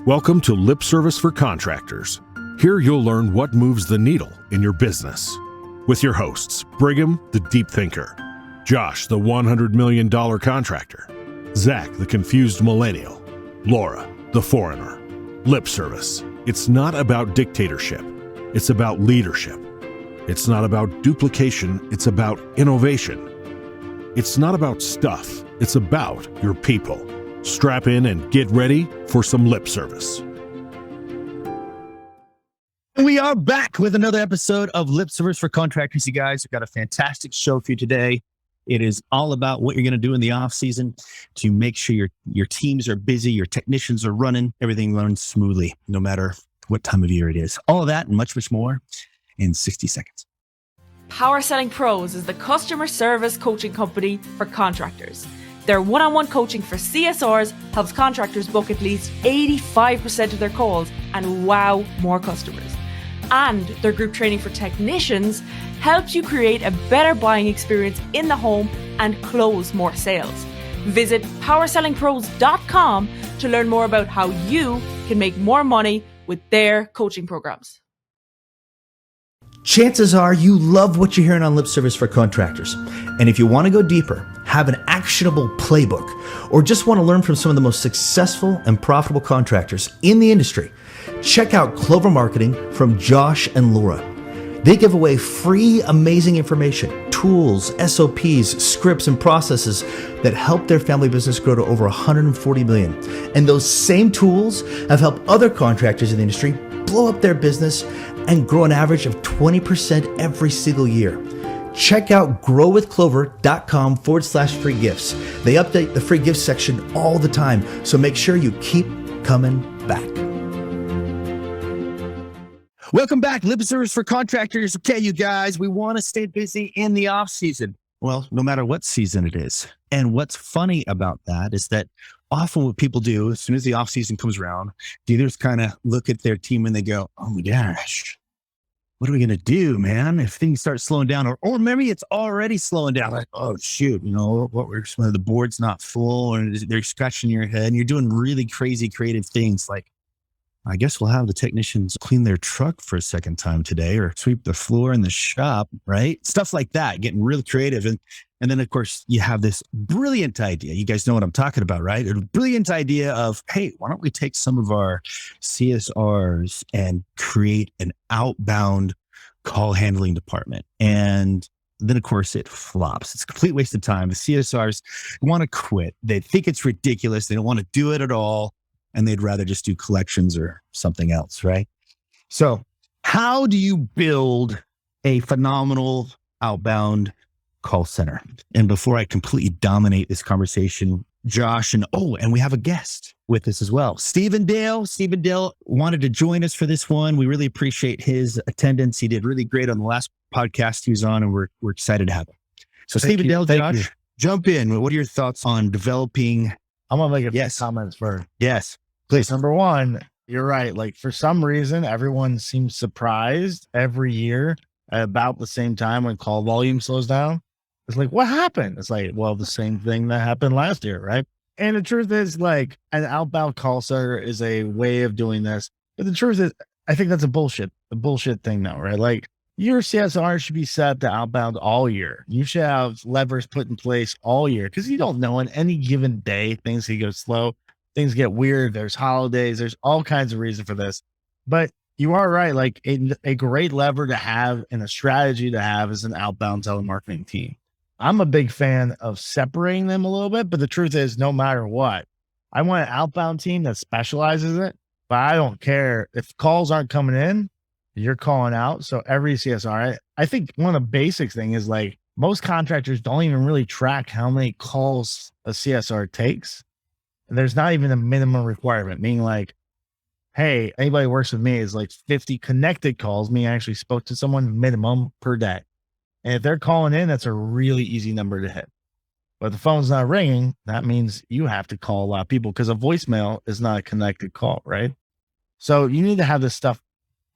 Welcome to Lip Service for Contractors. Here you'll learn what moves the needle in your business. With your hosts, Brigham, the deep thinker, Josh, the $100 million contractor, Zach, the confused millennial, Laura, the foreigner. Lip service. It's not about dictatorship. It's about leadership. It's not about duplication. It's about innovation. It's not about stuff. It's about your people. Strap in and get ready for some lip service. We are back with another episode of Lip Service for Contractors. You guys, we've got a fantastic show for you today. It is all about what you're going to do in the off season to make sure your teams are busy, your technicians are running, everything runs smoothly, no matter what time of year it is. All of that and much, much more in 60 seconds. Power Selling Pros is the customer service coaching company for contractors. Their one-on-one coaching for CSRs helps contractors book at least 85% of their calls and wow more customers. And their group training for technicians helps you create a better buying experience in the home and close more sales. Visit powersellingpros.com to learn more about how you can make more money with their coaching programs. Chances are you love what you're hearing on Lip Service for Contractors. And if you want to go deeper, have an actionable playbook, or just want to learn from some of the most successful and profitable contractors in the industry, check out Clover Marketing from Josh and Laura. They give away free, amazing information, tools, SOPs, scripts, and processes that help their family business grow to over 140 million. And those same tools have helped other contractors in the industry blow up their business and grow an average of 20% every single year. Check out growwithclover.com/free gifts. They update the free gifts section all the time, so make sure you keep coming back. Welcome back, Lip Service for Contractors. Okay, you guys, we want to stay busy in the off season. Well, no matter what season it is. And what's funny about that is that often what people do as soon as the off season comes around, dealers kind of look at their team and they go, "Oh my gosh, what are we going to do, man? If things start slowing down," or maybe it's already slowing down. Like, "Oh shoot, the board's not full," or they're scratching your head and you're doing really crazy creative things like, "I guess we'll have the technicians clean their truck for a second time today or sweep the floor in the shop," right? Stuff like that, getting really creative. And then, of course, you have this brilliant idea. You guys know what I'm talking about, right? A brilliant idea of, hey, why don't we take some of our CSRs and create an outbound call handling department? And then, of course, it flops. It's a complete waste of time. The CSRs want to quit. They think it's ridiculous. They don't want to do it at all. And they'd rather just do collections or something else, right? So how do you build a phenomenal outbound call center? And before I completely dominate this conversation, Josh, and we have a guest with us as well. Stephen Dale wanted to join us for this one. We really appreciate his attendance. He did really great on the last podcast he was on, and we're excited to have him. So Stephen Dale, Josh, jump in. What are your thoughts on developing? I'm going to make a few comments first. Yes, please. Number one, you're right. Like, for some reason, everyone seems surprised every year at about the same time when call volume slows down. It's like, what happened? It's like, well, the same thing that happened last year, right? And the truth is, like, an outbound call center is a way of doing this. But the truth is, I think that's a bullshit thing now, right? Like, your CSR should be set to outbound all year. You should have levers put in place all year, because you don't know on any given day, things can go slow, things get weird. There's holidays, there's all kinds of reasons for this. But you are right. Like, a great lever to have and a strategy to have is an outbound telemarketing team. I'm a big fan of separating them a little bit, but the truth is, no matter what, I want an outbound team that specializes in it, but I don't care if calls aren't coming in. You're calling out. So every CSR, I think one of the basics thing is, like, most contractors don't even really track how many calls a CSR takes. And there's not even a minimum requirement, meaning like, hey, anybody who works with me is like 50 connected calls, meaning I actually spoke to someone minimum per day. And if they're calling in, that's a really easy number to hit. But if the phone's not ringing, that means you have to call a lot of people, because a voicemail is not a connected call, right? So you need to have this stuff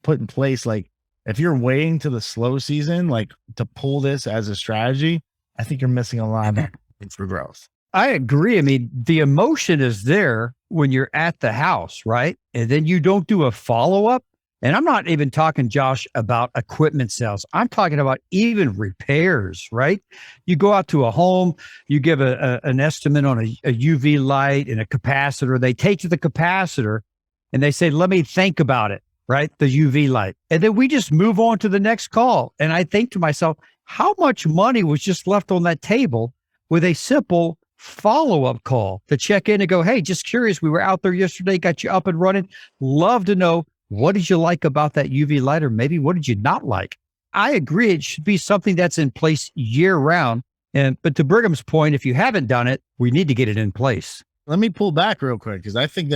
put in place. Like, if you're waiting to the slow season, like, to pull this as a strategy, I think you're missing a lot for growth. I agree. I mean, the emotion is there when you're at the house, right? And then you don't do a follow-up. And I'm not even talking, Josh, about equipment sales. I'm talking about even repairs, right? You go out to a home, you give an estimate on a UV light and a capacitor. They take you to the capacitor and they say, let me think about it, right? The UV light. And then we just move on to the next call. And I think to myself, how much money was just left on that table with a simple follow-up call to check in and go, hey, just curious, we were out there yesterday, got you up and running. Love to know, what did you like about that UV light, or maybe what did you not like? I agree. It should be something that's in place year round. But to Brigham's point, if you haven't done it, we need to get it in place. Let me pull back real quick, because I think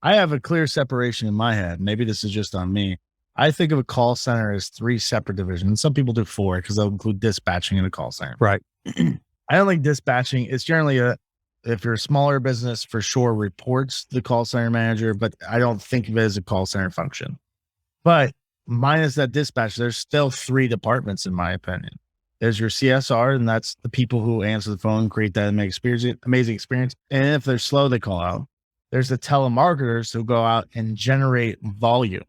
I have a clear separation in my head. Maybe this is just on me. I think of a call center as 3 separate divisions. Some people do 4 because they'll include dispatching in a call center. Right. I don't think dispatching is generally if you're a smaller business, for sure reports the call center manager, but I don't think of it as a call center function. But minus that dispatch, there's still 3 departments in my opinion. There's your CSR, and that's the people who answer the phone, create that amazing experience. And if they're slow, they call out. There's the telemarketers who go out and generate volume,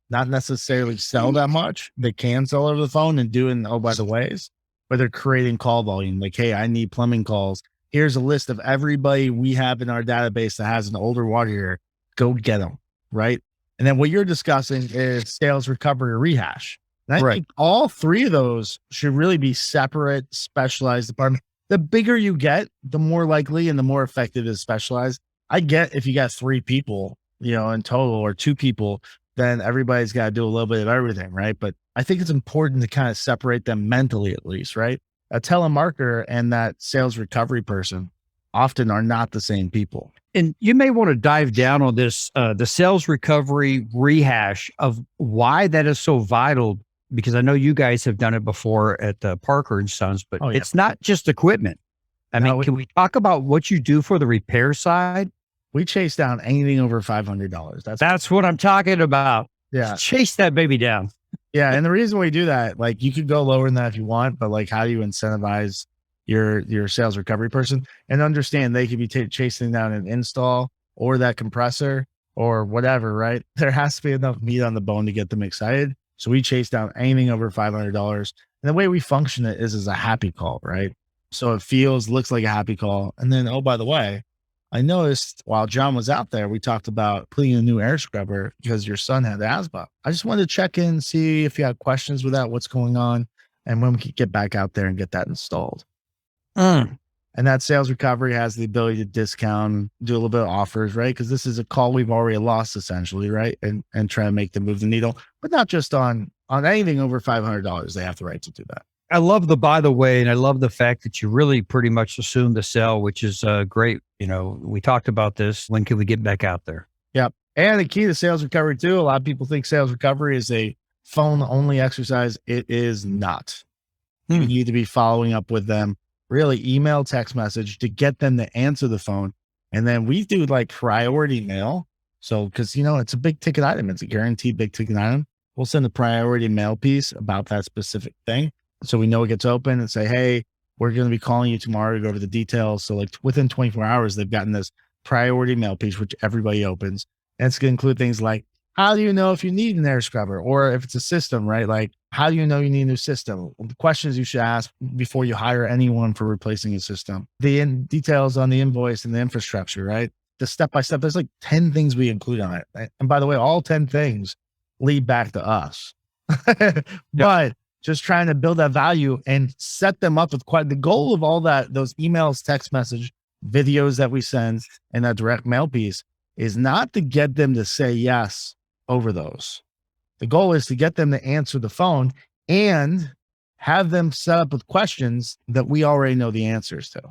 not necessarily sell that much. They can sell over the phone and do it in, oh, by the ways, but they're creating call volume. Like, hey, I need plumbing calls. Here's a list of everybody we have in our database that has an older water heater. Go get them, right? And then what you're discussing is sales recovery or rehash. And I think all 3 of those should really be separate, specialized departments. The bigger you get, the more likely and the more effective is specialized. I get if you got 3 people, in total, or 2 people, then everybody's got to do a little bit of everything, right? But I think it's important to kind of separate them mentally, at least, right? A telemarketer and that sales recovery person often are not the same people. And you may want to dive down on this, the sales recovery rehash of why that is so vital, because I know you guys have done it before at Parker and Sons, but it's not just equipment. I mean, can we talk about what you do for the repair side? We chase down anything over $500. That's what I'm talking about. Yeah. Chase that baby down. Yeah. And the reason we do that, like, you could go lower than that if you want, but like, how do you incentivize your sales recovery person and understand they could be chasing down an install or that compressor or whatever, right? There has to be enough meat on the bone to get them excited. So we chase down anything over $500. And the way we function it is as a happy call, right? So it looks like a happy call. And then, oh, by the way, I noticed while John was out there, we talked about putting a new air scrubber because your son had asthma. I just wanted to check in, see if you had questions with that, what's going on, and when we could get back out there and get that installed. And that sales recovery has the ability to discount, do a little bit of offers, right? Because this is a call we've already lost essentially, right? And try to make them move the needle, but not just on anything over $500. They have the right to do that. I love the by the way, and I love the fact that you really pretty much assume the sell, which is great. We talked about this. When can we get back out there? Yep. And the key to sales recovery too, a lot of people think sales recovery is a phone only exercise. It is not. You need to be following up with them, really email, text message to get them to answer the phone. And then we do like priority mail. So, cause it's a big ticket item. It's a guaranteed big ticket item. We'll send a priority mail piece about that specific thing. So we know it gets open and say, hey, we're going to be calling you tomorrow to go over the details. So like within 24 hours, they've gotten this priority mail piece, which everybody opens. And it's going to include things like, how do you know if you need an air scrubber? Or if it's a system, right? Like, how do you know you need a new system? The questions you should ask before you hire anyone for replacing a system. The details on the invoice and the infrastructure, right? The step-by-step, there's like 10 things we include on it. And by the way, all 10 things lead back to us. But just trying to build that value and set them up with the goal of all those emails, text message, videos that we send, and that direct mail piece is not to get them to say yes over those. The goal is to get them to answer the phone and have them set up with questions that we already know the answers to.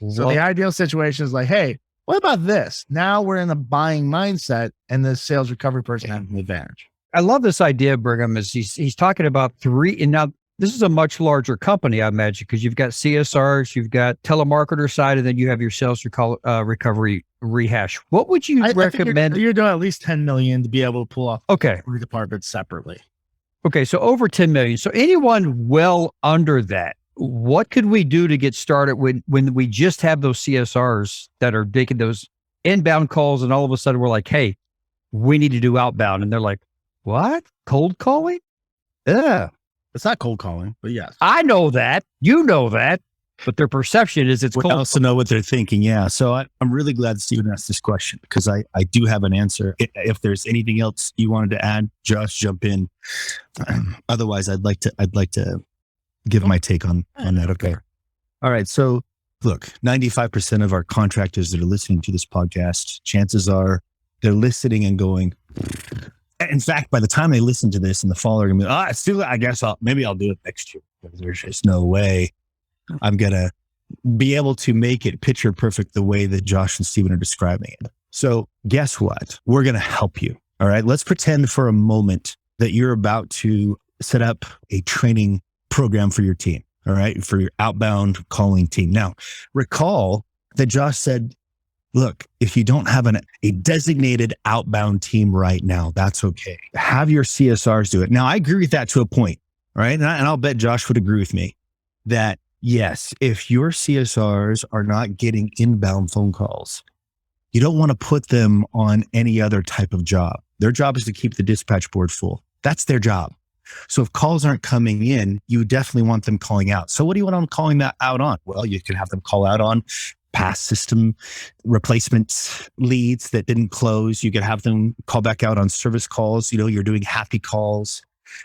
So the ideal situation is like, hey, what about this? Now we're in a buying mindset and the sales recovery person has an advantage. I love this idea, Brigham, is he's talking about 3. And now this is a much larger company, I imagine, because you've got CSRs, you've got telemarketer side, and then you have your sales recovery rehash. What would you recommend? You're doing at least 10 million to be able to pull off 3 departments separately. Okay. So over 10 million. So anyone well under that, what could we do to get started when we just have those CSRs that are taking those inbound calls and all of a sudden we're like, hey, we need to do outbound. And they're like, what? Cold calling? Yeah. It's not cold calling, but yes. I know that. You know that. But their perception is it's We cold. also know what they're thinking. Yeah. So I'm really glad Stephen asked this question because I do have an answer. If there's anything else you wanted to add, Josh, jump in. Otherwise, I'd like to give my take on that. Okay. All right. So look, 95% of our contractors that are listening to this podcast, chances are they're listening and going, in fact, by the time they listen to this in the fall, they're going to be, I guess maybe I'll do it next year. There's just no way I'm going to be able to make it picture perfect the way that Josh and Stephen are describing it. So guess what? We're going to help you. All right. Let's pretend for a moment that you're about to set up a training program for your team. All right. For your outbound calling team. Now, recall that Josh said, look, if you don't have a designated outbound team right now, that's okay. Have your CSRs do it. Now, I agree with that to a point, right? And I'll bet Josh would agree with me that yes, if your CSRs are not getting inbound phone calls, you don't want to put them on any other type of job. Their job is to keep the dispatch board full. That's their job. So if calls aren't coming in, you definitely want them calling out. So what do you want them calling that out on? Well, you can have them call out on past system replacement leads that didn't close. You could have them call back out on service calls. You're doing happy calls,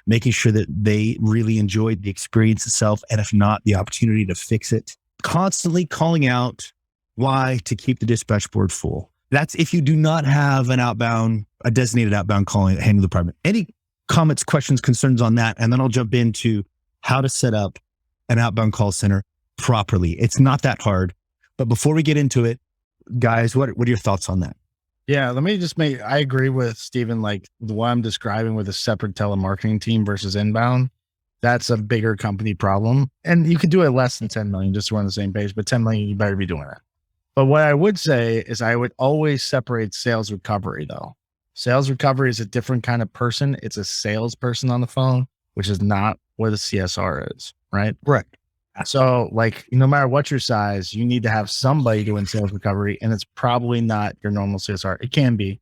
making sure that they really enjoyed the experience itself. And if not, the opportunity to fix it. Constantly calling out. Why? To keep the dispatch board full. That's if you do not have a designated outbound calling handling department. Any comments, questions, concerns on that? And then I'll jump into how to set up an outbound call center properly. It's not that hard. But before we get into it, guys, what are your thoughts on that? Yeah, let me just I agree with Stephen, like the one I'm describing with a separate telemarketing team versus inbound. That's a bigger company problem. And you could do it less than 10 million, just to run on the same page, but 10 million, you better be doing it. But what I would say is I would always separate sales recovery though. Sales recovery is a different kind of person. It's a salesperson on the phone, which is not what a CSR is, right? Correct. So like, no matter what your size, you need to have somebody doing sales recovery, and it's probably not your normal CSR. It can be,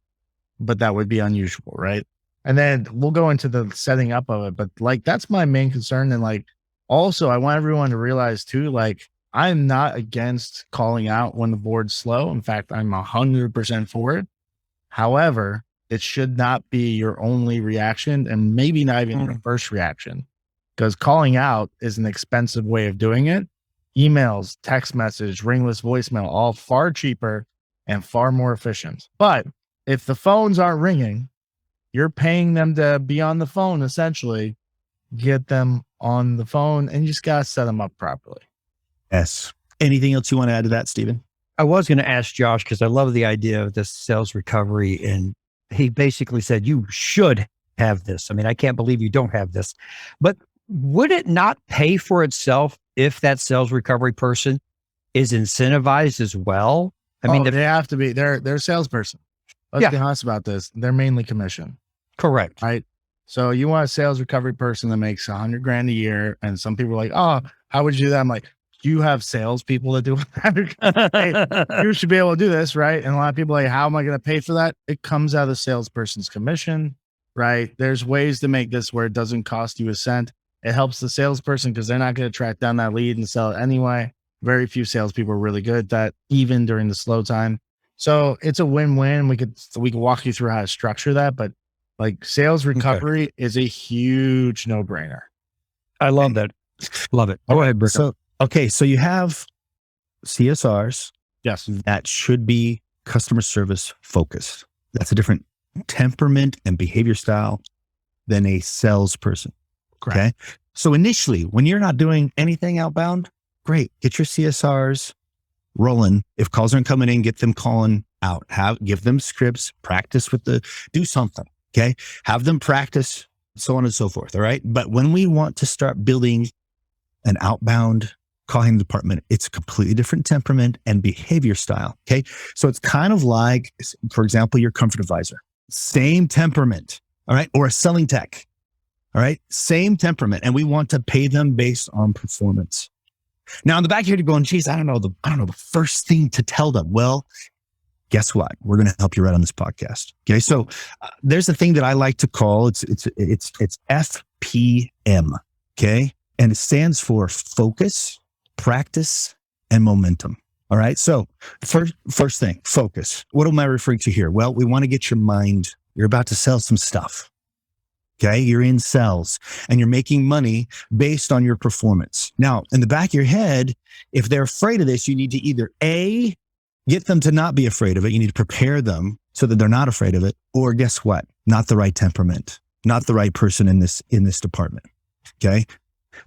but that would be unusual, right? And then we'll go into the setting up of it, but like, that's my main concern. And like, also I want everyone to realize too, like I'm not against calling out when the board's slow. In fact, I'm 100% for it. However, it should not be your only reaction, and maybe not even your first reaction. Because calling out is an expensive way of doing it. Emails, text message, ringless voicemail, all far cheaper and far more efficient. But if the phones aren't ringing, you're paying them to be on the phone, essentially. Get them on the phone, and you just got to set them up properly. Yes. Anything else you want to add to that, Stephen? I was going to ask Josh because I love the idea of this sales recovery. And he basically said, you should have this. I mean, I can't believe you don't have this. But would it not pay for itself if that sales recovery person is incentivized as well? I mean, they have to be. They're a salesperson. Let's be honest about this. They're mainly commission. Correct. Right. So you want a sales recovery person that makes $100,000 a year. And some people are like, oh, how would you do that? I'm like, you have salespeople that do that. Hey, you should be able to do this. Right. And a lot of people are like, how am I going to pay for that? It comes out of the salesperson's commission. Right. There's ways to make this where it doesn't cost you a cent. It helps the salesperson because they're not going to track down that lead and sell it anyway. Very few salespeople are really good at that, even during the slow time. So it's a win-win. We could walk you through how to structure that, but like sales recovery is a huge no-brainer. I love that. Love it. Go ahead, Brick. So you have CSRs. Yes. That should be customer service focused. That's a different temperament and behavior style than a salesperson. Correct. Okay. So initially, when you're not doing anything outbound, great. Get your CSRs rolling. If calls aren't coming in, get them calling out. Give them scripts, practice do something. Okay. Have them practice, so on and so forth. All right. But when we want to start building an outbound calling department, it's a completely different temperament and behavior style. Okay. So it's kind of like, for example, your comfort advisor, same temperament. All right. Or a selling tech. All right. Same temperament. And we want to pay them based on performance. Now in the back here, you're going, geez, I don't know the first thing to tell them. Well, guess what? We're going to help you right on this podcast. Okay. So there's a thing that I like to call it's FPM. Okay. And it stands for focus, practice, and momentum. All right. So first thing, focus. What am I referring to here? Well, we want to get your mind. You're about to sell some stuff. Okay. You're in sales and you're making money based on your performance. Now, in the back of your head, if they're afraid of this, you need to either A, get them to not be afraid of it. You need to prepare them so that they're not afraid of it. Or guess what? Not the right temperament, not the right person in this department. Okay.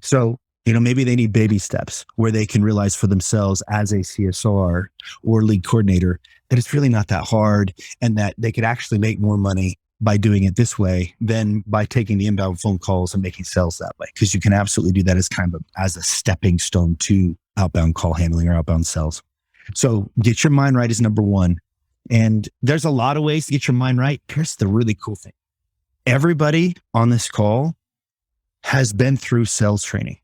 So, maybe they need baby steps where they can realize for themselves as a CSR or lead coordinator that it's really not that hard and that they could actually make more money by doing it this way than by taking the inbound phone calls and making sales that way. Because you can absolutely do that as as a stepping stone to outbound call handling or outbound sales. So get your mind right is number one. And there's a lot of ways to get your mind right. Here's the really cool thing. Everybody on this call has been through sales training.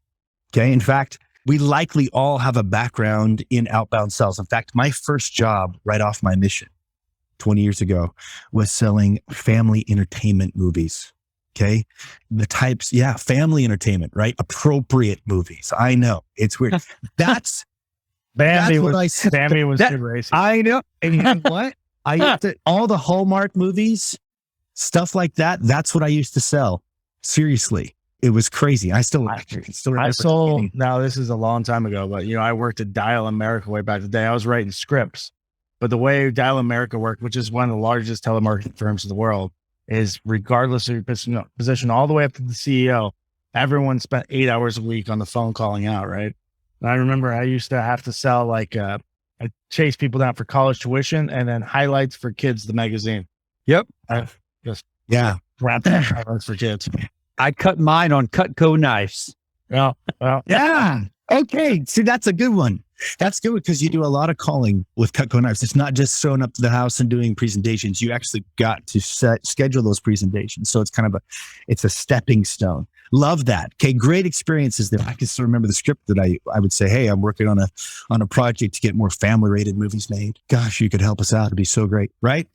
Okay. In fact, we likely all have a background in outbound sales. In fact, my first job right off my mission 20 years ago was selling family entertainment movies. Okay. The types, family entertainment, right? Appropriate movies. I know it's weird. Bambi what was good racing. I know. And you know what? I used to, all the Hallmark movies, stuff like that. That's what I used to sell. Seriously. It was crazy. I sold, now this is a long time ago, but I worked at Dial America way back in the day. I was writing scripts, but the way Dial America worked, which is one of the largest telemarketing firms in the world, is regardless of your position, all the way up to the CEO, everyone spent 8 hours a week on the phone calling out. Right. And I remember I used to have to sell I chase people down for college tuition and then highlights for kids, the magazine. Yep. Wrapped highlights for kids. I cut mine on Cutco knives. Well, yeah. Okay. See, that's a good one. That's good because you do a lot of calling with Cutco knives. It's not just showing up to the house and doing presentations. You actually got to schedule those presentations. So it's it's a stepping stone. Love that. Okay. Great experiences there. I can still remember the script that I would say, hey, I'm working on a project to get more family rated movies made. Gosh, you could help us out. It'd be so great. Right.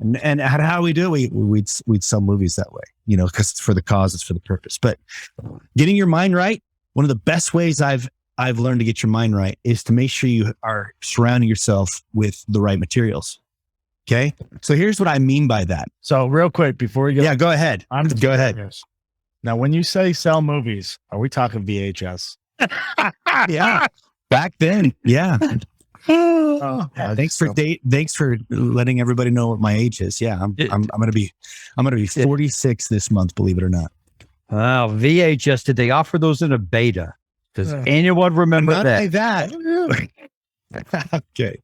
And how do we do it? We'd sell movies that way, because it's for the cause, it's for the purpose. But getting your mind right, one of the best ways I've learned to get your mind right is to make sure you are surrounding yourself with the right materials. Okay. So here's what I mean by that. So real quick before we go. Go ahead. Go ahead. Now, when you say sell movies, are we talking VHS? Yeah. Back then. Yeah. Thanks for letting everybody know what my age is. Yeah, I'm gonna be 46 this month, believe it or not. Wow, VHS. Did they offer those in a beta? Does anyone remember that? Okay,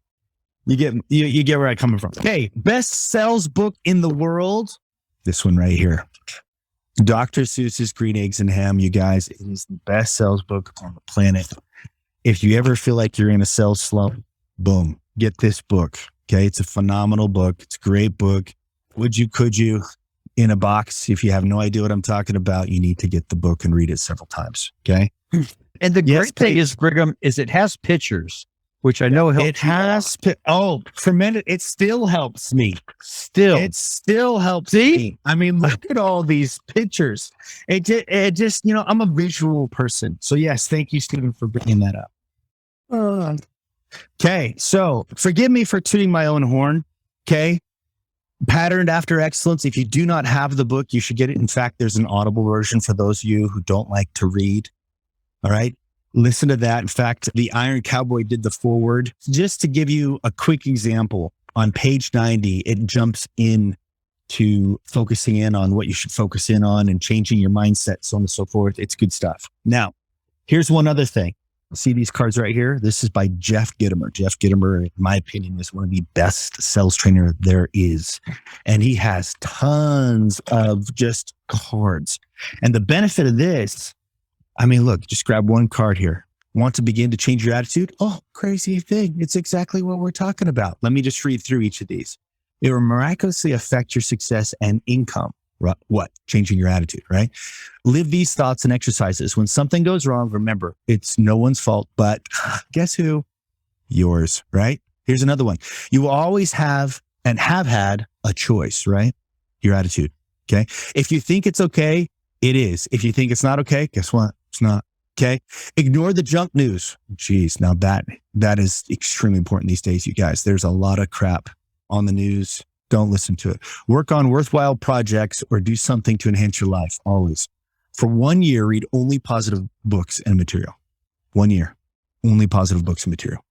you get where I'm coming from. Okay, best sales book in the world. This one right here, Dr. Seuss's Green Eggs and Ham. You guys, it is the best sales book on the planet. If you ever feel like you're in a sales slump, boom, get this book. Okay. It's a phenomenal book. It's a great book. Could you in a box? If you have no idea what I'm talking about, you need to get the book and read it several times. Okay. And the great thing is, Brigham, is it has pictures, which I know helps. It has, tremendous. It still helps me. It still helps me. I mean, look at all these pictures. It just, I'm a visual person. So yes, thank you, Stephen, for bringing that up. Okay. So forgive me for tooting my own horn. Okay. Patterned After Excellence. If you do not have the book, you should get it. In fact, there's an Audible version for those of you who don't like to read. All right. Listen to that. In fact, the Iron Cowboy did the foreword. Just to give you a quick example, on page 90, it jumps in to focusing in on what you should focus in on and changing your mindset, so on and so forth. It's good stuff. Now, here's one other thing. See these cards right here? This is by Jeff Gitomer. Jeff Gitomer, in my opinion, is one of the best sales trainer there is. And he has tons of just cards. And the benefit of this, I mean, look, just grab one card here. Want to begin to change your attitude? Oh, crazy thing. It's exactly what we're talking about. Let me just read through each of these. It will miraculously affect your success and income. What? Changing your attitude, right? Live these thoughts and exercises. When something goes wrong, remember, it's no one's fault, but guess who? Yours, right? Here's another one. You will always have and have had a choice, right? Your attitude. Okay. If you think it's okay, it is. If you think it's not okay, guess what? It's not. Okay. Ignore the junk news. Geez. Now that is extremely important these days, you guys. There's a lot of crap on the news. Don't listen to it. Work on worthwhile projects or do something to enhance your life. Always. For 1 year, read only positive books and material. 1 year, only positive books and material.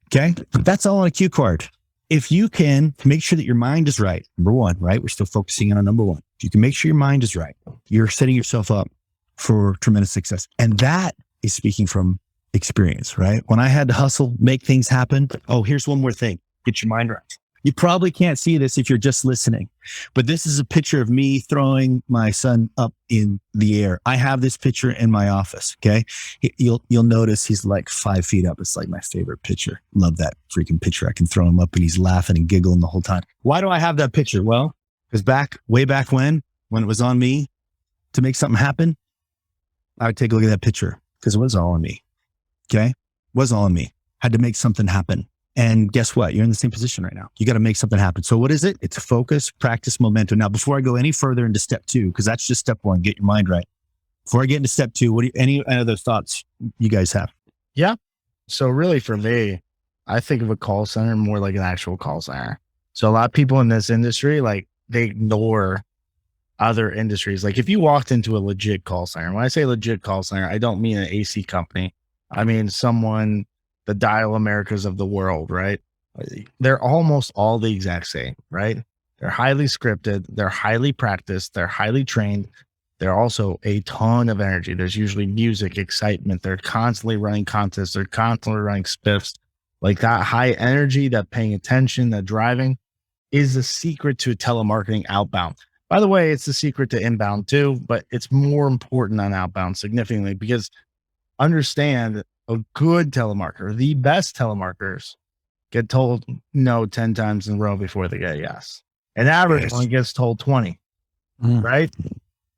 Okay. That's all on a cue card. If you can make sure that your mind is right, number one, right? We're still focusing on number one. If you can make sure your mind is right, you're setting yourself up for tremendous success. And that is speaking from experience, right? When I had to hustle, make things happen. Oh, here's one more thing. Get your mind right. You probably can't see this if you're just listening, but this is a picture of me throwing my son up in the air. I have this picture in my office. Okay. You'll notice he's like 5 feet up. It's like my favorite picture. Love that freaking picture. I can throw him up and he's laughing and giggling the whole time. Why do I have that picture? Well, because way back when it was on me to make something happen, I would take a look at that picture because it was all on me. Okay. It was all on me. Had to make something happen. And guess what? You're in the same position right now. You got to make something happen. So what is it? It's focus, practice, momentum. Now, before I go any further into step 2, because that's just step 1, get your mind right. Before I get into step 2, any other thoughts you guys have? Yeah. So really for me, I think of a call center more like an actual call center. So a lot of people in this industry, like they ignore other industries. Like if you walked into a legit call center, when I say legit call center, I don't mean an AC company. I mean someone, the Dial Americas of the world, right? They're almost all the exact same, right? They're highly scripted. They're highly practiced. They're highly trained. They're also a ton of energy. There's usually music, excitement. They're constantly running contests. They're constantly running spiffs. Like that high energy, that paying attention, that driving is the secret to telemarketing outbound. By the way, it's the secret to inbound too, but it's more important on outbound significantly because understand a good telemarketer, the best telemarketers get told no 10 times in a row before they get yes. An average only gets told 20, right?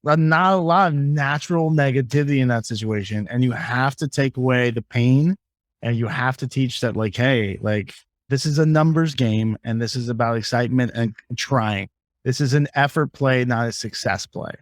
But not a lot of natural negativity in that situation. And you have to take away the pain and you have to teach that like, hey, like this is a numbers game and this is about excitement and trying. This is an effort play, not a success play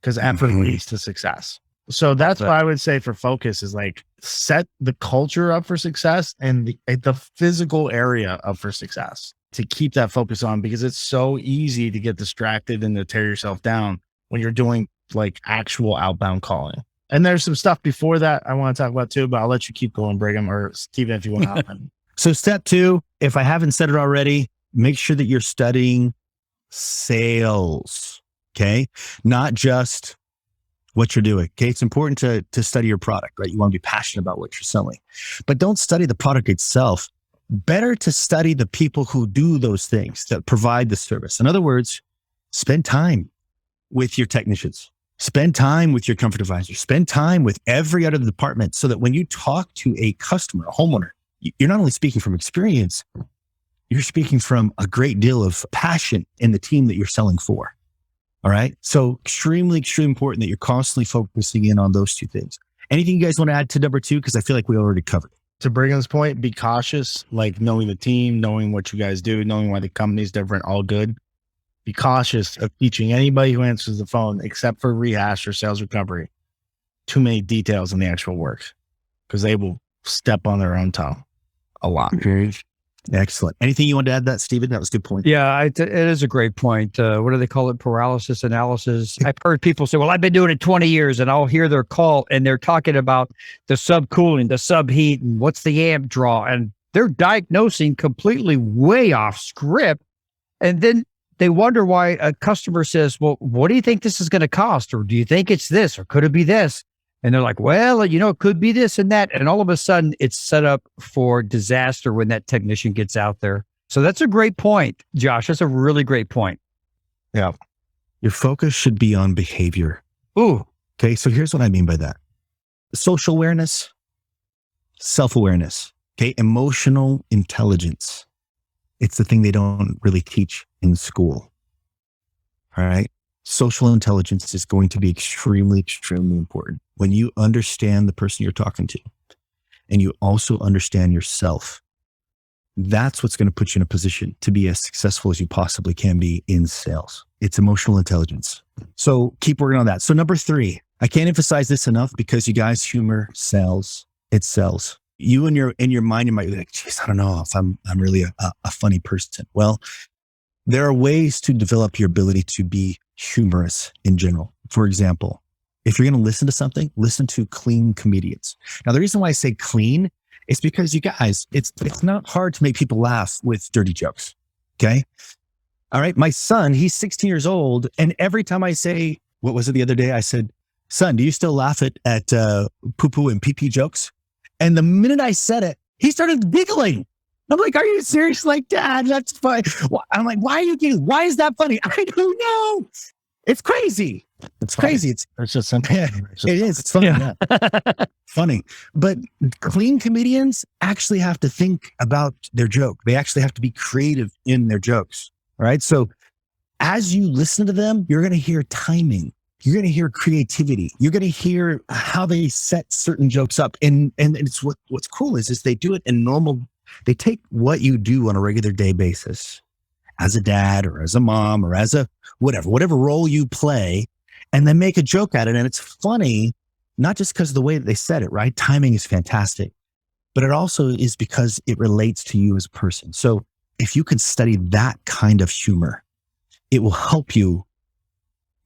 because effort leads to success. So that's what I would say for focus is like set the culture up for success and the physical area up for success to keep that focus on because it's so easy to get distracted and to tear yourself down when you're doing like actual outbound calling. And there's some stuff before that I want to talk about too, but I'll let you keep going, Brigham or Steven, if you want to hop in. So step 2, if I haven't said it already, make sure that you're studying sales. Okay. Not just what you're doing. Okay. It's important to study your product, right? You want to be passionate about what you're selling, but don't study the product itself. Better to study the people who do those things that provide the service. In other words, spend time with your technicians, spend time with your comfort advisor, spend time with every other department so that when you talk to a customer, a homeowner, you're not only speaking from experience, you're speaking from a great deal of passion in the team that you're selling for. All right. So extremely, extremely important that you're constantly focusing in on those 2 things. Anything you guys want to add to number 2? Because I feel like we already covered it. To Brigham's point, be cautious, like knowing the team, knowing what you guys do, knowing why the company's different, all good. Be cautious of teaching anybody who answers the phone, except for rehash or sales recovery, too many details in the actual work because they will step on their own tongue a lot. Excellent. Anything you want to add to that, Steven? That was a good point. Yeah, it is a great point. What do they call it? Paralysis analysis. I've heard people say, well, I've been doing it 20 years and I'll hear their call and they're talking about the subcooling, the subheat and what's the amp draw. And they're diagnosing completely way off script. And then they wonder why a customer says, well, what do you think this is going to cost? Or do you think it's this? Or could it be this? And they're like, well, it could be this and that. And all of a sudden it's set up for disaster when that technician gets out there. So that's a great point, Josh. That's a really great point. Yeah. Your focus should be on behavior. Ooh. Okay. So here's what I mean by that. Social awareness, self-awareness, okay. Emotional intelligence. It's the thing they don't really teach in school. All right. social intelligence is going to be extremely, extremely important. When you understand the person you're talking to and you also understand yourself, that's what's going to put you in a position to be as successful as you possibly can be in sales. It's emotional intelligence. So keep working on that. So number 3, I can't emphasize this enough because you guys, humor sells. It sells. You in your mind, you might be like, geez, I don't know if I'm really a funny person. Well, there are ways to develop your ability to be humorous in general. For example, if you're going to listen to something, listen to clean comedians. Now, the reason why I say clean is because you guys, it's not hard to make people laugh with dirty jokes. Okay. All right. My son, he's 16 years old. And every time I say, what was it the other day? I said, son, do you still laugh at poo-poo and pee-pee jokes? And the minute I said it, he started giggling. I'm like, are you serious? Like, Dad, that's funny. I'm like, why are you giggling? Why is that funny? I don't know. It's crazy. It's crazy. It's just simple. Yeah, it is. It's funny. Yeah. Funny. But clean comedians actually have to think about their joke. They actually have to be creative in their jokes. All right. So as you listen to them, you're going to hear timing. You're going to hear creativity. You're going to hear how they set certain jokes up. And it's what's cool is they do it in normal. They take what you do on a regular day basis as a dad or as a mom or as a whatever role you play, and then make a joke at it. And it's funny, not just because of the way that they said it, right? Timing is fantastic, but it also is because it relates to you as a person. So if you can study that kind of humor, it will help you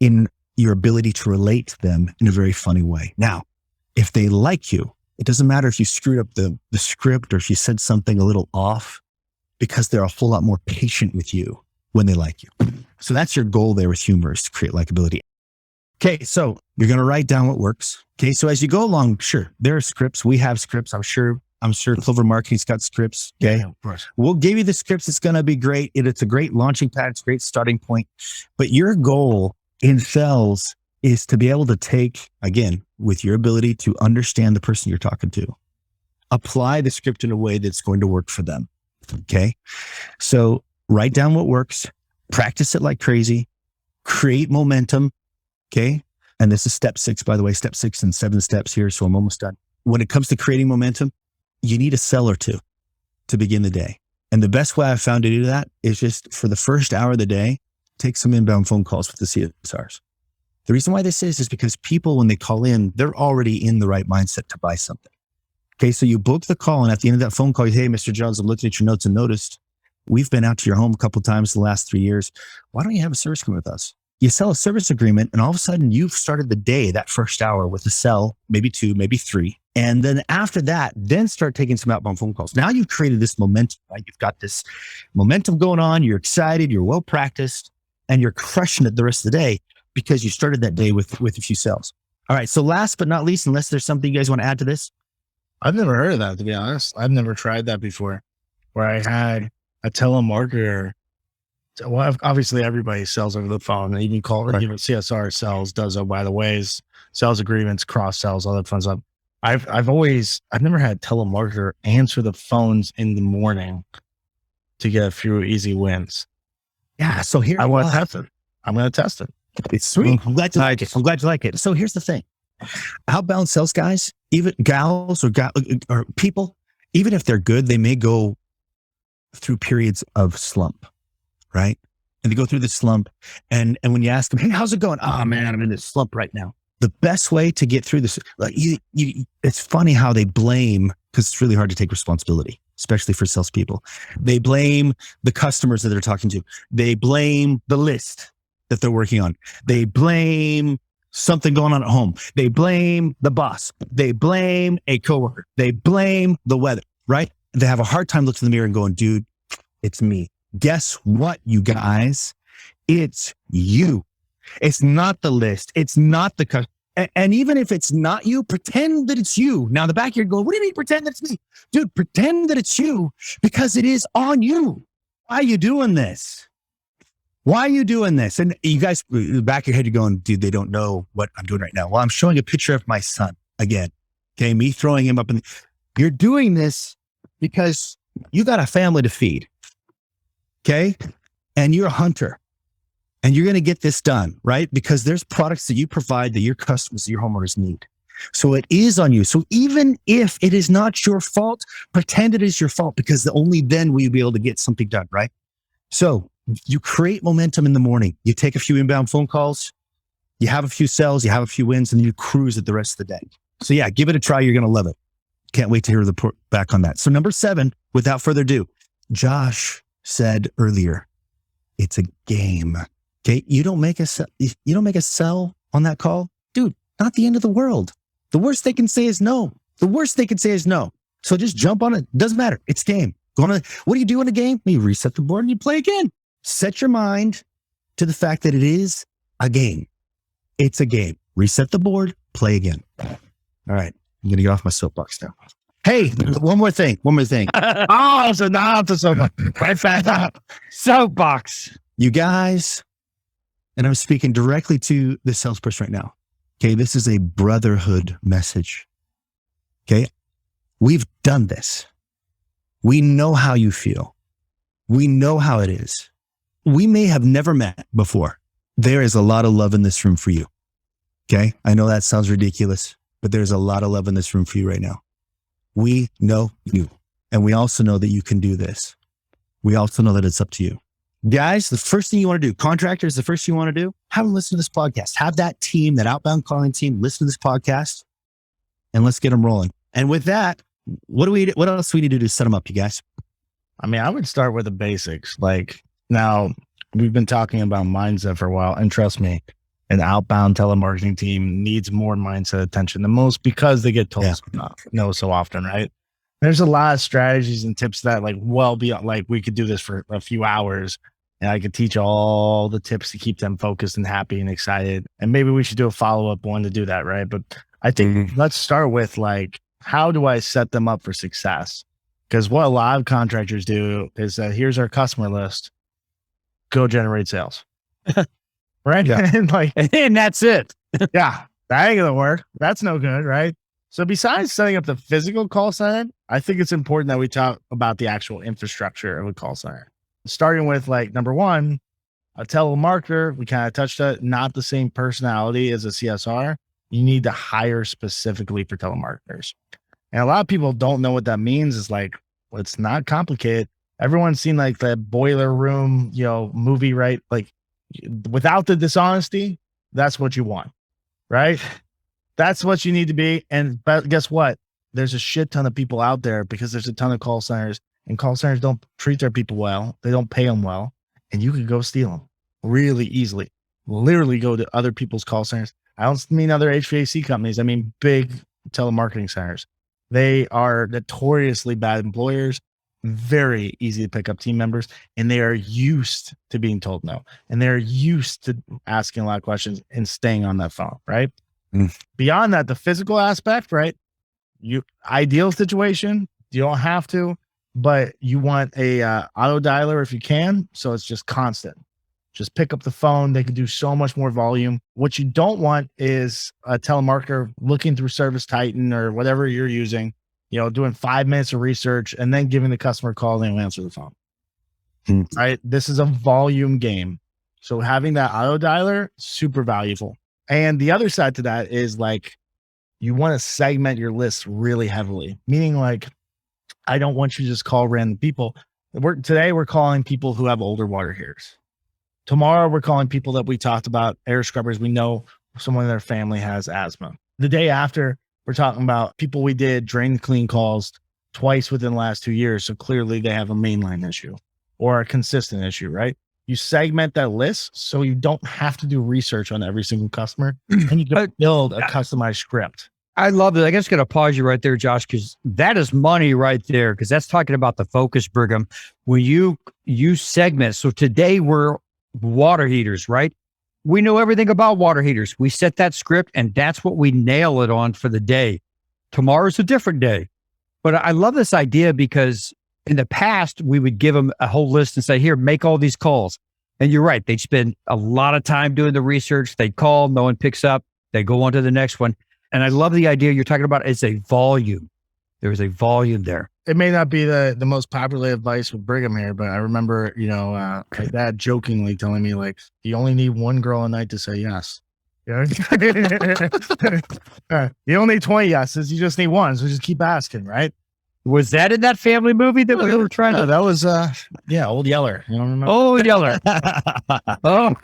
in your ability to relate to them in a very funny way. Now, if they like you, it doesn't matter if you screwed up the script or if you said something a little off, because they're a whole lot more patient with you when they like you. So that's your goal there with humor, is to create likability. Okay, so you're going to write down what works. Okay, so as you go along, sure, there are scripts. We have scripts. I'm sure Clover Marketing's got scripts. Okay, Yeah, of course. We'll give you the scripts. It's going to be great. It's a great launching pad. It's a great starting point. But your goal in sales is to be able to take, again, with your ability to understand the person you're talking to, apply the script in a way that's going to work for them. Okay. So write down what works, practice it like crazy, create momentum. Okay. And this is step 6, by the way, step 6 and 7 steps here. So I'm almost done. When it comes to creating momentum, you need a sell or two to begin the day. And the best way I've found to do that is just for the first hour of the day, take some inbound phone calls with the CSRs. The reason why this is because people, when they call in, they're already in the right mindset to buy something. Okay, so you book the call, and at the end of that phone call, you say, hey, Mr. Jones, I'm looking at your notes and noticed we've been out to your home a couple of times in the last 3 years. Why don't you have a service agreement with us? You sell a service agreement, and all of a sudden you've started the day, that first hour, with a sell, maybe 2, maybe 3. And then after that, then start taking some outbound phone calls. Now you've created this momentum, right? You've got this momentum going on. You're excited. You're well practiced, and you're crushing it the rest of the day because you started that day with a few sales. All right. So last but not least, unless there's something you guys want to add to this. I've never heard of that, to be honest. I've never tried that before, where I had a telemarketer. Well, obviously everybody sells over the phone. And even even CSR sells, does it by the ways, sales agreements, cross sells, all that fun stuff. I've never had a telemarketer answer the phones in the morning to get a few easy wins. Yeah. So here I want to test it. I'm going to test it. It's sweet. I'm glad you like it. I'm glad you like it. So here's the thing. Outbound sales guys, even gals or people, even if they're good, they may go through periods of slump, right? And they go through the slump. And when you ask them, hey, how's it going? Oh man, I'm in this slump right now. The best way to get through this, like it's funny how they blame, because it's really hard to take responsibility, especially for salespeople. They blame the customers that they're talking to. They blame the list that they're working on. They blame something going on at home. They blame the boss. They blame a coworker. They blame the weather, right? They have a hard time looking in the mirror and going, dude, it's me. Guess what, you guys? It's you. It's not the list. It's not the customer. And even if it's not you, pretend that it's you. Now, in the back here, going, what do you mean pretend that it's me? Dude, pretend that it's you, because it is on you. Why are you doing this? Why are you doing this? And you guys, in the back of your head, you're going, dude, they don't know what I'm doing right now. Well, I'm showing a picture of my son again. Okay, me throwing him up. You're doing this because you got a family to feed. Okay, and you're a hunter. and you're going to get this done, right? Because there's products that you provide that your customers, your homeowners need. So it is on you. So even if it is not your fault, pretend it is your fault, because only then will you be able to get something done, right? So you create momentum in the morning. You take a few inbound phone calls, you have a few sales, you have a few wins, and then you cruise it the rest of the day. So yeah, give it a try. You're going to love it. Can't wait to hear the report back on that. So number 7, without further ado, Josh said earlier, it's a game. Okay. You don't make a sell on that call. Dude, not the end of the world. The worst they can say is no. The worst they can say is no. So just jump on it. Doesn't matter. It's game. What do you do in a game? You reset the board and you play again. Set your mind to the fact that it is a game. It's a game. Reset the board, play again. All right. I'm going to get off my soapbox now. Hey, one more thing. Oh, so now the soapbox. Right back up. Soapbox. You guys, and I'm speaking directly to the salesperson right now. Okay. This is a brotherhood message. Okay. We've done this. We know how you feel. We know how it is. We may have never met before. There is a lot of love in this room for you. Okay. I know that sounds ridiculous, but there's a lot of love in this room for you right now. We know you. And we also know that you can do this. We also know that it's up to you. Guys, the first thing you want to do, contractors, the first thing you want to do, have them listen to this podcast. Have that team, that outbound calling team, listen to this podcast, and let's get them rolling. And with that, what else do we need to do to set them up, you guys? I mean, I would start with the basics. Like, now we've been talking about mindset for a while, and trust me, an outbound telemarketing team needs more mindset attention than most, because they get told no so often, right? There's a lot of strategies and tips that, like, well beyond, like, we could do this for a few hours and I could teach all the tips to keep them focused and happy and excited. And maybe we should do a follow-up one to do that, right? But I think let's start with, like, how do I set them up for success? Because what a lot of contractors do is that here's our customer list, go generate sales. Right. Yeah. And that's it. Yeah. That ain't gonna work. That's no good. Right. So besides setting up the physical call center, I think it's important that we talk about the actual infrastructure of a call center. Starting with, like, number 1, a telemarketer, we kind of touched on, not the same personality as a CSR. You need to hire specifically for telemarketers. And a lot of people don't know what that means. Is like, well, it's not complicated. Everyone's seen, like, the boiler room, movie, right? Like, without the dishonesty, that's what you want, right? That's what you need to be. But guess what? There's a shit ton of people out there, because there's a ton of call centers, and call centers don't treat their people well. They don't pay them well. And you could go steal them really easily. Literally go to other people's call centers. I don't mean other HVAC companies. I mean big telemarketing centers. They are notoriously bad employers, very easy to pick up team members, and they are used to being told no. And they're used to asking a lot of questions and staying on that phone, right? Beyond that, the physical aspect, right? Ideal situation, you don't have to, but you want a auto dialer if you can. So it's just constant. Just pick up the phone. They can do so much more volume. What you don't want is a telemarketer looking through Service Titan or whatever you're using, doing 5 minutes of research and then giving the customer a call and they'll answer the phone. Right? This is a volume game. So having that auto dialer, super valuable. And the other side to that is, like, you want to segment your list really heavily, meaning, like, I don't want you to just call random people. Today we're calling people who have older water heaters. Tomorrow we're calling people that we talked about, air scrubbers. We know someone in their family has asthma. The day after, we're talking about people we did drain clean calls twice within the last 2 years. So clearly they have a mainline issue or a consistent issue, right? You segment that list so you don't have to do research on every single customer, and you can build a customized script. I love it. I guess I'm going to pause you right there, Josh, because that is money right there, because that's talking about the focus, Brigham. When you segment, so today we're water heaters, right? We know everything about water heaters. We set that script, and that's what we nail it on for the day. Tomorrow's a different day. But I love this idea, because in the past, we would give them a whole list and say, here, make all these calls. And you're right. They'd spend a lot of time doing the research. They call, no one picks up. They go on to the next one. And I love the idea you're talking about. It's a volume. There was a volume there. It may not be the most popular advice with Brigham here, but I remember, my dad jokingly telling me, like, you only need one girl a night to say yes. You know? You don't need 20 yeses. You just need one. So just keep asking, right? Was that in that family movie that we were trying to? That was, Old Yeller. You don't remember? Oh, Yeller. Oh,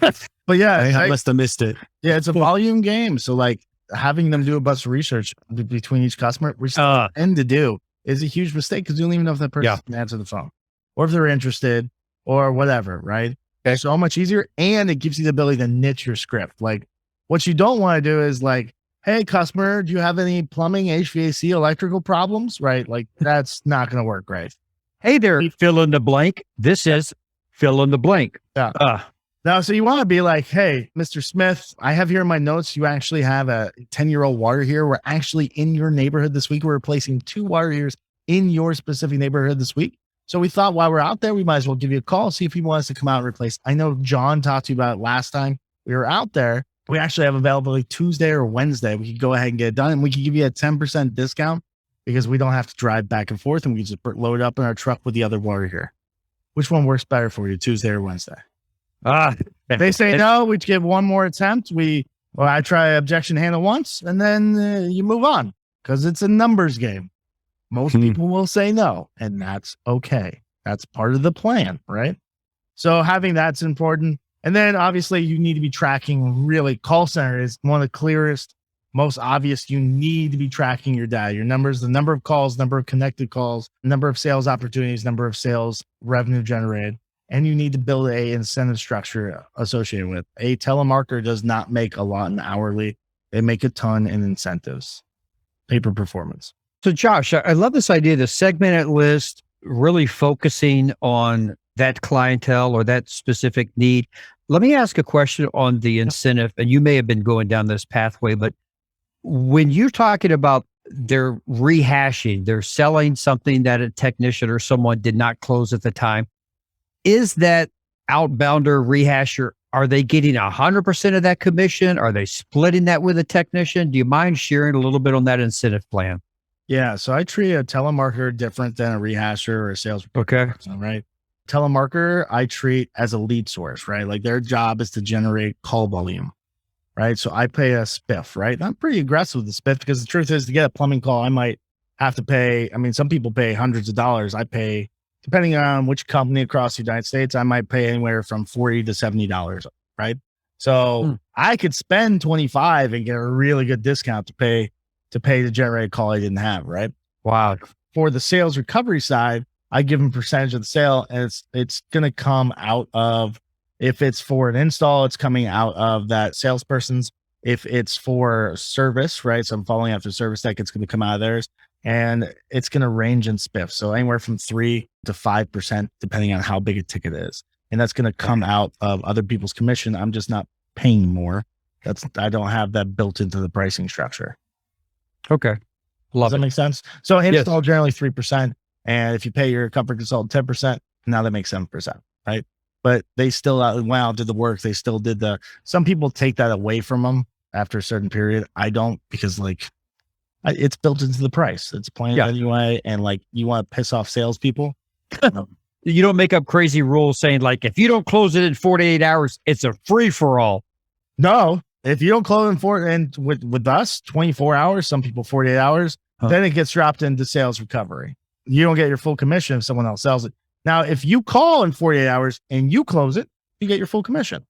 But yeah, I must have missed it. yeah, it's a volume game. So like having them do a bunch of research between each customer, which they tend to do, is a huge mistake because you don't even know if that person can answer the phone or if they're interested or whatever, right? Okay. So much easier. And it gives you the ability to niche your script. Like what you don't want to do is like, hey, customer, do you have any plumbing, HVAC, electrical problems? Right? Like that's not going to work, right? hey there, fill in the blank. This is fill in the blank. Yeah. Now, so you want to be like, hey, Mr. Smith, I have here in my notes, you actually have a 10-year-old water heater. We're actually in your neighborhood this week. We're replacing 2 water heaters in your specific neighborhood this week. So we thought while we're out there, we might as well give you a call, see if he wants to come out and replace. I know John talked to you about it last time we were out there. We actually have availability Tuesday or Wednesday. We could go ahead and get it done, and we could give you a 10% discount because we don't have to drive back and forth, and we can just load it up in our truck with the other water heater. Which one works better for you, Tuesday or Wednesday? If they say no, we give one more attempt. I try objection handle once, and then you move on because it's a numbers game. Most people will say no, and that's okay. That's part of the plan, right? So having that's important. And then obviously you need to be tracking really. Call center is one of the clearest, most obvious. You need to be tracking your data, your numbers, the number of calls, number of connected calls, number of sales opportunities, number of sales revenue generated. And you need to build a incentive structure associated with. A telemarketer does not make a lot in hourly. They make a ton in incentives, paper performance. So Josh, I love this idea, the segmented list, really focusing on that clientele or that specific need. Let me ask a question on the incentive, and you may have been going down this pathway, but when you're talking about they're rehashing, they're selling something that a technician or someone did not close at the time, is that outbounder rehasher, are they getting 100% of that commission? Are they splitting that with a technician? Do you mind sharing a little bit on that incentive plan? Yeah. So I treat a telemarketer different than a rehasher or a sales person, right? Telemarketer, I treat as a lead source, right? Like their job is to generate call volume, right? So I pay a spiff, right? And I'm pretty aggressive with the spiff because the truth is to get a plumbing call, I might have to pay. I mean, some people pay hundreds of dollars. I pay, depending on which company across the United States, I might pay anywhere from $40 to $70, right? So I could spend 25 and get a really good discount to pay to generate a call I didn't have, right? Wow. For the sales recovery side, I give them percentage of the sale, and it's going to come out of, if it's for an install, it's coming out of that salesperson's. If it's for service, right? So I'm following after service tech, it's going to come out of theirs, and it's going to range in spiff. So anywhere from 3 to 5%, depending on how big a ticket is. And that's going to come out of other people's commission. I'm just not paying more. I don't have that built into the pricing structure. Okay. Does that make sense? So install generally 3%. And if you pay your comfort consultant 10%, now that makes 7%, right? But they still went out, did the work. They still did some people take that away from them after a certain period. I don't, because it's built into the price. It's planned anyway. And you want to piss off salespeople. You don't make up crazy rules saying if you don't close it in 48 hours, it's a free for all. No, if you don't close and with us, 24 hours, some people 48 hours, then it gets dropped into sales recovery. You don't get your full commission if someone else sells it. Now, if you call in 48 hours and you close it, you get your full commission.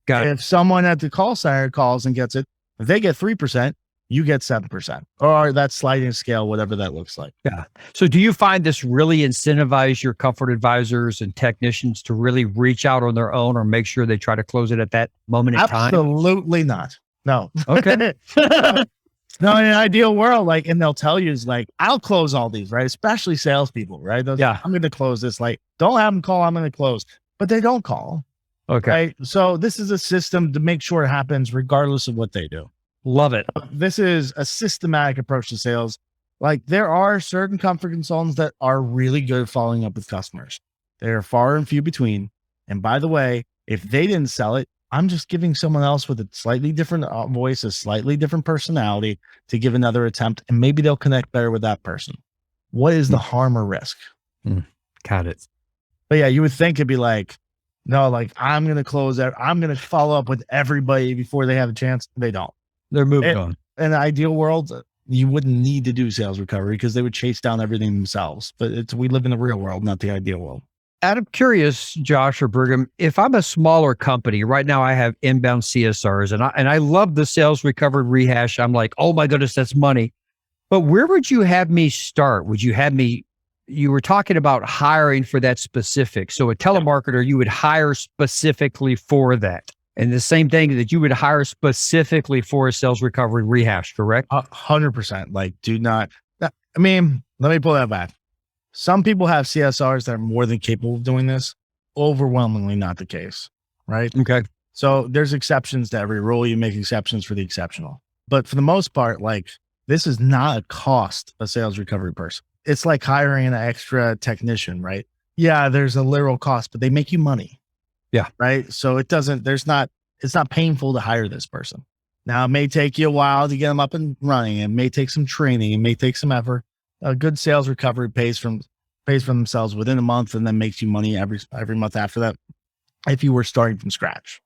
Got it. If someone at the call center calls and gets it, if they get 3%, you get 7%, or that sliding scale, whatever that looks like. Yeah. So do you find this really incentivize your comfort advisors and technicians to really reach out on their own or make sure they try to close it at that moment in time? Absolutely not. No. Okay. No, in an ideal world, and they'll tell you, I'll close all these, right? Especially salespeople, right? I'm going to close this. Don't have them call, I'm going to close. But they don't call. Okay. Right? So this is a system to make sure it happens regardless of what they do. Love it. This is a systematic approach to sales. There are certain comfort consultants that are really good at following up with customers. They are far and few between. And by the way, if they didn't sell it, I'm just giving someone else with a slightly different voice, a slightly different personality to give another attempt, and maybe they'll connect better with that person. what is the harm or risk? Got it. But yeah, you would think it'd be like, no, like I'm going to close out. I'm going to follow up with everybody before they have a chance. They don't. They're moving on. In the ideal world, you wouldn't need to do sales recovery because they would chase down everything themselves. But we live in the real world, not the ideal world. I'm curious, Josh or Brigham, if I'm a smaller company, right now I have inbound CSRs and I love the sales recovery rehash. I'm like, oh my goodness, that's money. But where would you have me start? Would you have me, you were talking about hiring for that specific. So a telemarketer, you would hire specifically for that. And the same thing that you would hire specifically for a sales recovery rehash, correct? 100%. Like, do not, I mean, let me pull that back. Some people have CSRs that are more than capable of doing this. Overwhelmingly not the case, right? Okay. So there's exceptions to every rule. You make exceptions for the exceptional. But for the most part, like, this is not a cost a sales recovery person. It's like hiring an extra technician, right? Yeah, there's a literal cost, but they make you money. Yeah. Right. So it's not painful to hire this person. Now, it may take you a while to get them up and running. It may take some training. It may take some effort. A good sales recovery pays for themselves within a month and then makes you money every month after that. If you were starting from scratch,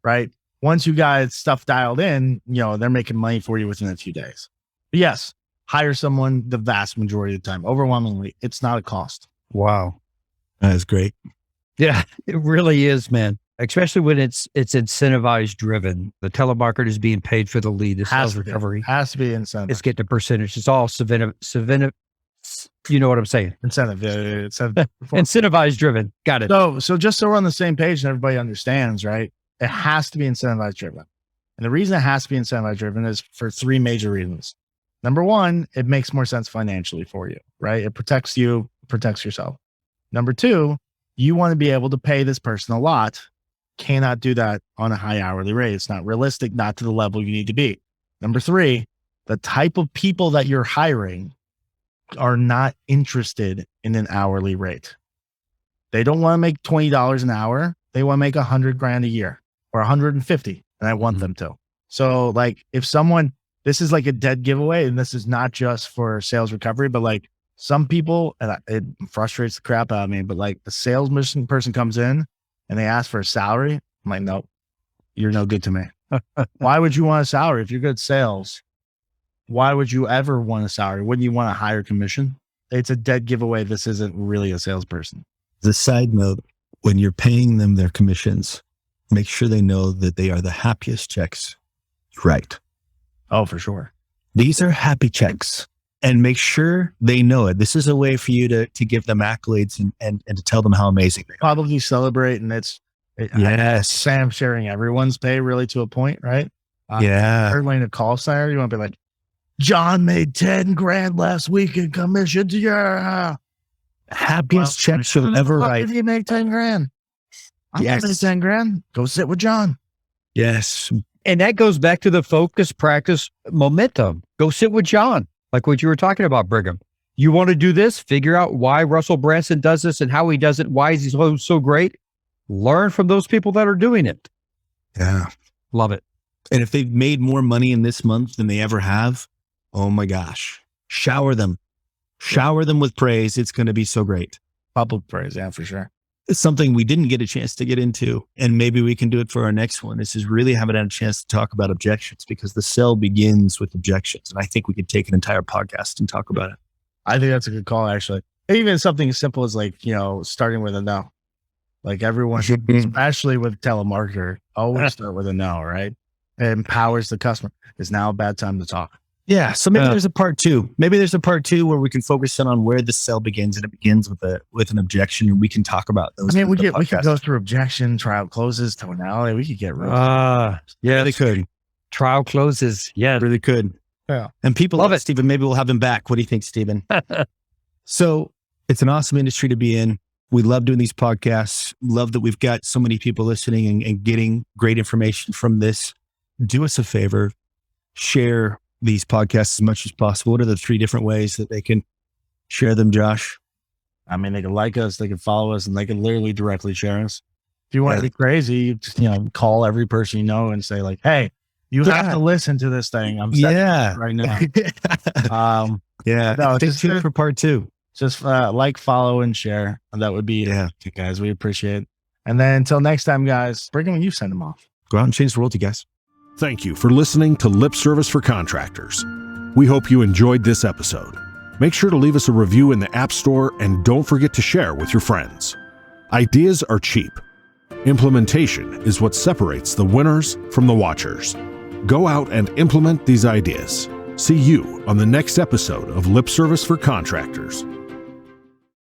right? Once you got stuff dialed in, they're making money for you within a few days. But yes, hire someone the vast majority of the time. Overwhelmingly, it's not a cost. Wow. That is great. Yeah, it really is, man. Especially when it's incentivized driven. The telemarketer is being paid for the lead. The sales recovery has to be incentive. It's getting a percentage. It's all you know what I'm saying? Incentive. Incentivized driven. Got it. So just so we're on the same page and everybody understands, right? It has to be incentivized driven. And the reason it has to be incentivized driven is for three major reasons. Number one, it makes more sense financially for you, right? It protects you, protects yourself. Number two, you want to be able to pay this person a lot. Cannot do that on a high hourly rate. It's not realistic, not to the level you need to be. Number three, the type of people that you're hiring are not interested in an hourly rate. They don't want to make $20 an hour. They want to make $100,000 a year or 150. And I want them to. So like this is like a dead giveaway. And this is not just for sales recovery, but like some people, and it frustrates the crap out of me, but like the sales person comes in and they ask for a salary. I'm like, nope, you're no good to me. Why would you want a salary? If you're good at sales, why would you ever want a salary? Wouldn't you want a higher commission? It's a dead giveaway. This isn't really a salesperson. As a side note, when you're paying them their commissions, make sure they know that they are the happiest checks. Right. Oh, for sure. These are happy checks. And make sure they know it. This is a way for you to give them accolades and to tell them how amazing they are. Probably celebrate. And yes. Sam sharing everyone's pay really to a point, right? Yeah. Certainly in a call center, you want to be like, John made $10,000 last week in commissions. Yeah. Happiest checks you'll ever write. If you make $10,000, yes. $10,000, go sit with John. Yes. And that goes back to the focus, practice, momentum. Go sit with John. Like what you were talking about, Brigham. You want to do this? Figure out why Russell Branson does this and how he does it. Why is he so great? Learn from those people that are doing it. Yeah. Love it. And if they've made more money in this month than they ever have, oh my gosh, shower them. Shower them with praise. It's going to be so great. Public praise. Yeah, for sure. It's something we didn't get a chance to get into, and maybe we can do it for our next one. This is really haven't had a chance to talk about objections because the sell begins with objections. And I think we could take an entire podcast and talk about it. I think that's a good call, actually. Even something as simple as like, starting with a no. Like everyone, especially with telemarketer, always start with a no, right? It empowers the customer. It's now a bad time to talk. Yeah. So maybe there's a part two. Maybe there's a part two where we can focus in on where the sell begins, and it begins with an objection, and we can talk about those. I mean, we could go through objection, trial closes, tonality. We could get yeah, they could. Trial closes. Yeah, really could. Yeah. And people love it. it. Stephen, maybe we'll have him back. What do you think, Stephen? So it's an awesome industry to be in. We love doing these podcasts. Love that we've got so many people listening and getting great information from this. Do us a favor, share these podcasts as much as possible. What are the 3 different ways that they can share them, Josh? I mean, they can like us, they can follow us, and they can literally directly share us. If you want to be crazy, you just, call every person you know and say like, hey, You have to listen to this thing. I'm setting it right now. No, Stay tuned for part 2. Just like, follow, and share. That would be it, guys. We appreciate it. And then until next time, guys, Brigham, you send them off. Go out and change the world, you guys. Thank you for listening to Lip Service for Contractors. We hope you enjoyed this episode. Make sure to leave us a review in the App Store and don't forget to share with your friends. Ideas are cheap. Implementation is what separates the winners from the watchers. Go out and implement these ideas. See you on the next episode of Lip Service for Contractors.